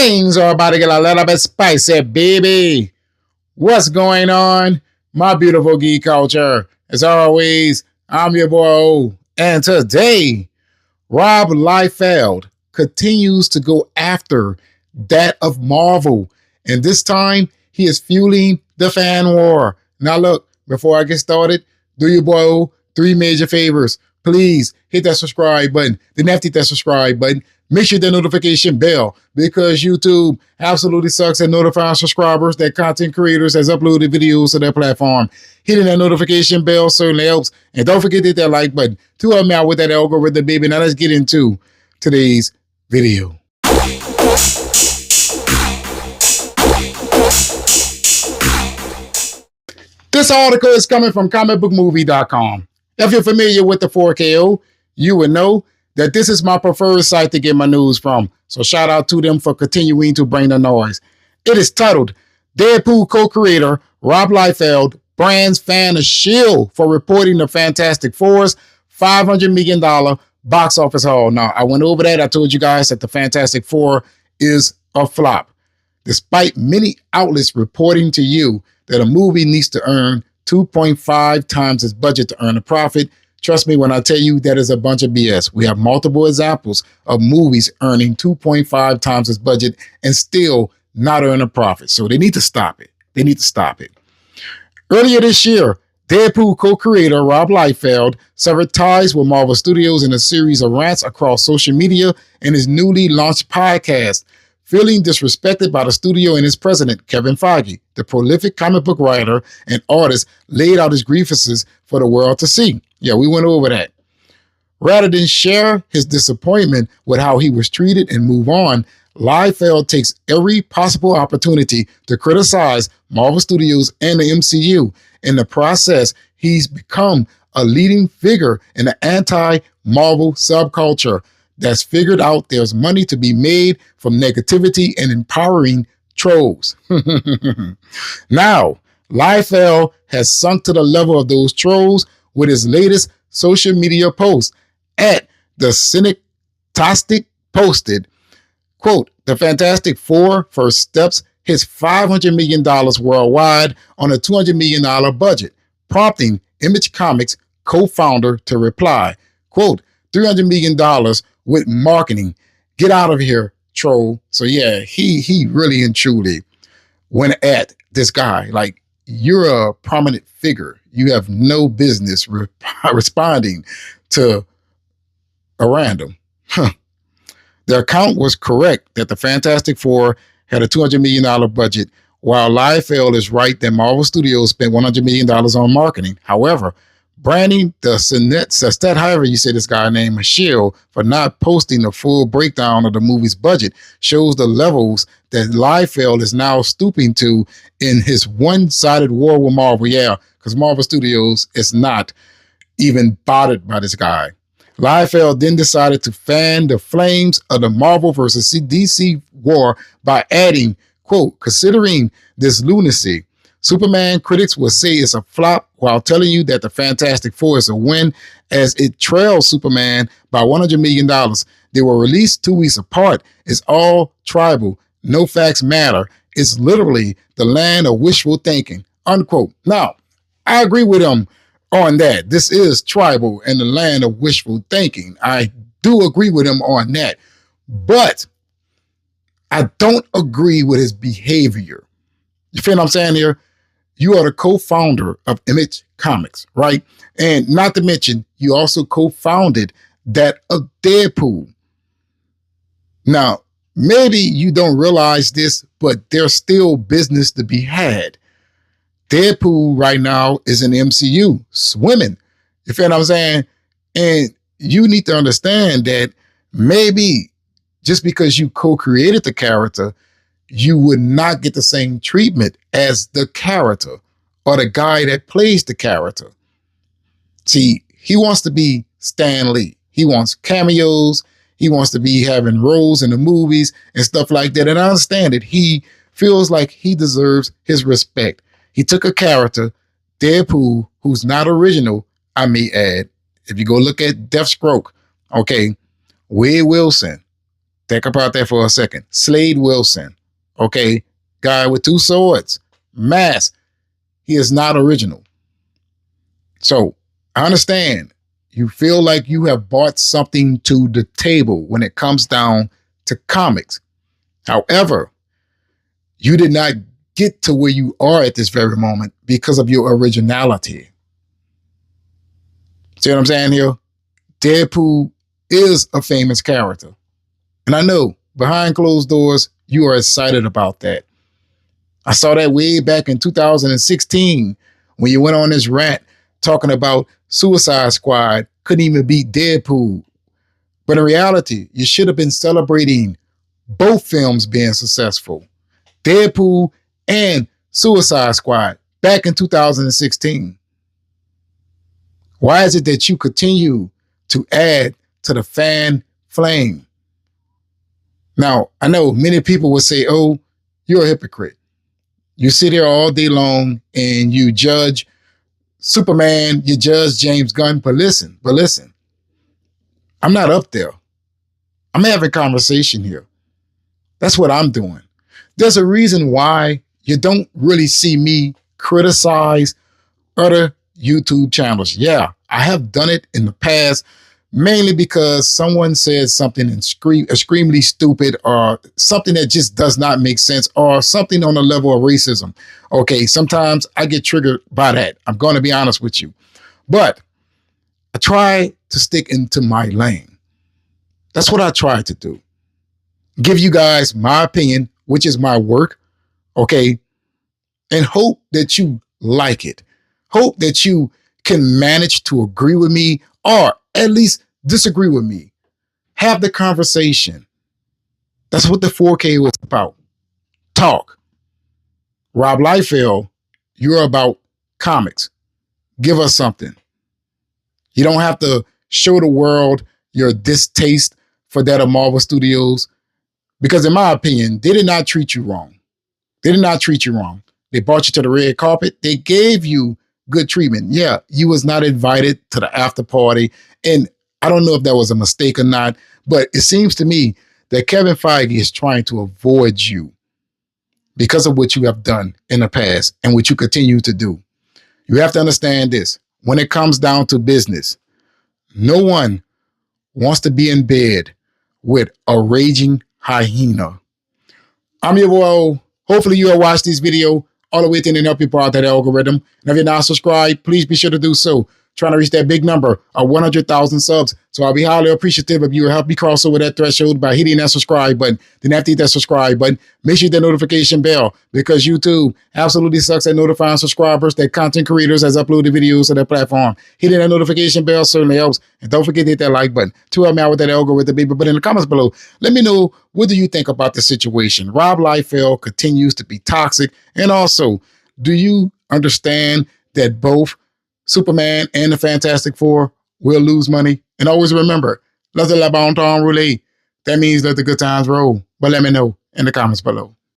Things are about to get a little bit spicy, baby. What's going on, my beautiful geek culture? As always, I'm your boy O, and today, Rob Liefeld continues to go after that of Marvel, and this time he is fueling the fan war. Now look, before I get started, do your boy O 3 major favors. Please hit that subscribe button. Then after hit that subscribe button, make sure the notification bell, because YouTube absolutely sucks at notifying subscribers that content creators has uploaded videos to their platform. Hitting that notification bell certainly helps. And don't forget to hit that like button to help me out with that algorithm, baby. Now let's get into today's video. This article is coming from comicbookmovie.com. If you're familiar with the 4KO, you would know that this is my preferred site to get my news from. So shout out to them for continuing to bring the noise. It is titled, Deadpool co-creator Rob Liefeld brands fan of Shill for reporting the Fantastic Four's $500 million box office haul. Now, I went over that. I told you guys that the Fantastic Four is a flop. Despite many outlets reporting to you that a movie needs to earn 2.5 times its budget to earn a profit, trust me when I tell you that is a bunch of BS. We have multiple examples of movies earning 2.5 times its budget and still not earn a profit. So they need to stop it. They need to stop it. Earlier this year, Deadpool co-creator Rob Liefeld severed ties with Marvel Studios in a series of rants across social media and his newly launched podcast, feeling disrespected by the studio and its president, Kevin Feige. The prolific comic book writer and artist laid out his grievances for the world to see. Yeah, we went over that. Rather than share his disappointment with how he was treated and move on, Liefeld takes every possible opportunity to criticize Marvel Studios and the MCU. In the process, he's become a leading figure in the anti-Marvel subculture that's figured out there's money to be made from negativity and empowering trolls. Now, Liefeld has sunk to the level of those trolls with his latest social media post. At the Cynictastic posted, quote, the Fantastic Four first steps hits $500 million worldwide on a $200 million budget, prompting Image Comics co-founder to reply, quote, $300 million with marketing. Get out of here, troll. So yeah, he really and truly went at this guy. Like, you're a prominent figure. You have no business responding to a random. The account was correct that the Fantastic Four had a $200 million budget, while Liefeld is right that Marvel Studios spent $100 million on marketing. However, branding the Sestet, however you say this guy named Shill, for not posting the full breakdown of the movie's budget shows the levels that Liefeld is now stooping to in his one-sided war with Marvel. Yeah, because Marvel Studios is not even bothered by this guy. Liefeld then decided to fan the flames of the Marvel versus DC war by adding, quote, considering this lunacy, Superman critics will say it's a flop while telling you that the Fantastic Four is a win as it trails Superman by $100 million. They were released 2 weeks apart. It's all tribal. No facts matter. It's literally the land of wishful thinking, unquote. Now, I agree with him on that. This is tribal and the land of wishful thinking. I do agree with him on that. But I don't agree with his behavior. You feel what I'm saying here? You are the co-founder of Image Comics, right? And not to mention, you also co-founded that of Deadpool. Now, maybe you don't realize this, but there's still business to be had. Deadpool right now is in the MCU, swimming. You feel what I'm saying? And you need to understand that maybe just because you co-created the character, you would not get the same treatment as the character or the guy that plays the character. See, he wants to be Stan Lee. He wants cameos. He wants to be having roles in the movies and stuff like that. And I understand it. He feels like he deserves his respect. He took a character, Deadpool, who's not original, I may add. If you go look at Deathstroke, okay, Wade Wilson, Think about that for a second. Slade Wilson, okay, guy with two swords, mask. He is not original. So I understand you feel like you have brought something to the table when it comes down to comics. However, you did not get to where you are at this very moment because of your originality. See what I'm saying here? Deadpool is a famous character. And I know behind closed doors, you are excited about that. I saw that way back in 2016 when you went on this rant talking about Suicide Squad couldn't even beat Deadpool. But in reality, you should have been celebrating both films being successful. Deadpool and Suicide Squad back in 2016. Why is it that you continue to add to the fan flame? Now, I know many people would say, oh, you're a hypocrite. You sit here all day long and you judge Superman, you judge James Gunn, but listen, I'm not up there. I'm having conversation here. That's what I'm doing. There's a reason why you don't really see me criticize other YouTube channels. Yeah, I have done it in the past, mainly because someone said something extremely stupid or something that just does not make sense or something on the level of racism. Okay, sometimes I get triggered by that. I'm going to be honest with you. But I try to stick into my lane. That's what I try to do. Give you guys my opinion, which is my work, okay, and hope that you like it. Hope that you can manage to agree with me or at least disagree with me. Have the conversation. That's what the 4K was about. Talk. Rob Liefeld, you're about comics. Give us something. You don't have to show the world your distaste for that of Marvel Studios, because in my opinion, they did not treat you wrong. They did not treat you wrong. They brought you to the red carpet. They gave you good treatment. Yeah, you was not invited to the after party. And I don't know if that was a mistake or not, but it seems to me that Kevin Feige is trying to avoid you because of what you have done in the past and what you continue to do. You have to understand this. When it comes down to business, no one wants to be in bed with a raging hyena. I'm your boy. Hopefully you have watched this video all the way to the end, help you out that algorithm. And if you're not subscribed, please be sure to do so. Trying to reach that big number of 100,000 subs. So I'll be highly appreciative if you will help me cross over that threshold by hitting that subscribe button. Then after you hit that subscribe button, make sure you hit that notification bell, because YouTube absolutely sucks at notifying subscribers that content creators has uploaded videos to their platform. Hitting that notification bell certainly helps. And don't forget to hit that like button to help me out with that algorithm, baby. But in the comments below, let me know, what do you think about the situation? Rob Liefeld continues to be toxic. And also, do you understand that both Superman and the Fantastic Four will lose money? And always remember, let the bon temps roulette. That means let the good times roll. But let me know in the comments below.